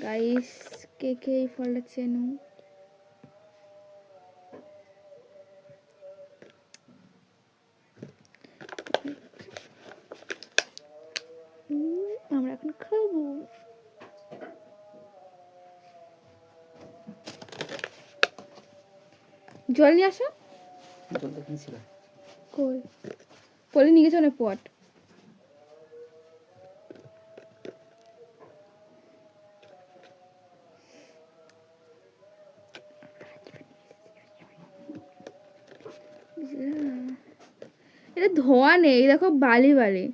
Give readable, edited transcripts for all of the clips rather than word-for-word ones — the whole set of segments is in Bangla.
গাইস কে কে এই ফলটা চেনো? আমরা এখন খাবো। জল নিয়ে আসো। জল তো কিনছিল কই পলি নিয়ে গেছে অনেক পট। এটা ধোয়া নেই, দেখো বালি বালি।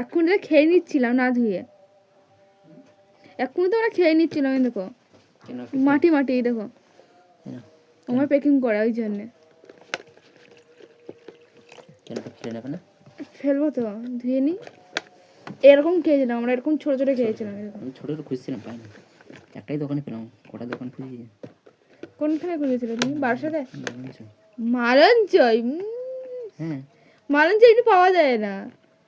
এখন এটা খেয়ে নিচ্ছিলাম না ধুয়ে, এখন তো আমরা খেয়ে নিচ্ছিলাম। এই দেখো মাটি মাটি, এই দেখো আমার প্যাকিং করা, ওই জন্যে। ফেলবো তো, ধুয়ে নি। এরকম খেয়েছিলাম আমরা, এরকম ছোট ছোট খেয়েছিলাম। আমি ছোট ছোট খুঁজছিলাম, পাইনি। একটাই দোকানে পেলাম, কটা দোকান খুঁজি। কোনখানে খুঁজেছিলে তুমি? বারাসাতে? মালঞ্চই। হ্যাঁ, মালঞ্চই এটা পাওয়া যায় না।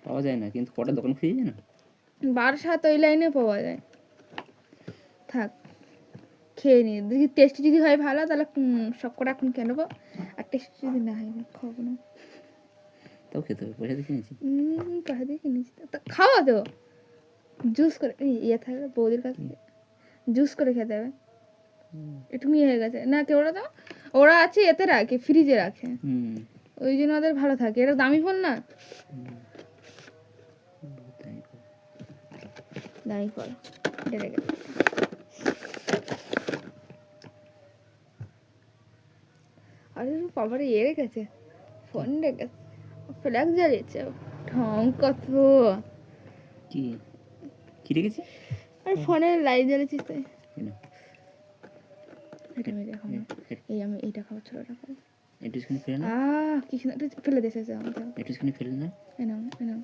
পাওয়া যায় না, কিন্তু কটা দোকান খুঁজি না। বারাসাত ওই লাইনে পাওয়া যায়। থাক খেয়ে নি, দেখি টেস্টি যদি হয় ভালো তাহলে সব কটা এখন খেয়ে নেবো, আর টেস্টি যদি না হয় খাবো না। তাও খেতে হবে, পয়সা দিয়ে কিনেছি। পয়সা দিয়ে কিনেছি তা খাওয়া তো। জুস করে ইয়ে থাকে বৌদির কাছে, জুস করে খেতে হবে। একটু ইয়ে হয়ে গেছে না কি, ওরা তো ওরা আছে এতে রাখে, ফ্রিজে রাখে, ওই জন্য ওদের ভালো থাকে। এটা দামি ফল না, দামি ফল। এটা রেখে আরে বাবারে ইয়ে রেখেছে, ফোন রেখেছে, ফ্ল্যাগ জ্বালিয়েছে, ঢং কত। কি কি রেখেছি? আর ফোনে লাইট জ্বালিয়েছিস তাই। এটা আমি দেখাবো না, এই আমি এইটা খাবো, ছোটটা খাবো। এটুকুনি ফেলে না, কি সুন্দর ফেলে দিয়েছে আমাকে। এটুকুনি ফেলে না, এনাও এনাও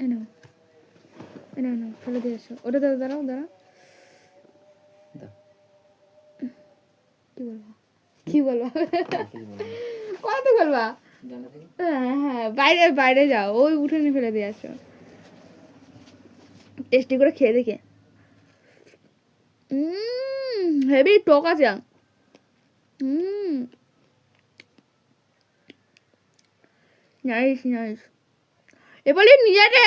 এনাও এনাও এনাও ফেলে দিয়েছো। ওটা দাঁড়াও দাঁড়াও দাঁড়াও, কি বলবো কি বলবো কত বলবা? হ্যাঁ হ্যাঁ, বাইরে বাইরে যাও, ওই উঠোনে ফেলে দিয়ে আসো। টেস্টি করে খেয়ে দেখে। হেভি টক আছে। Nice nice. এবারে নিয়ে যাবে।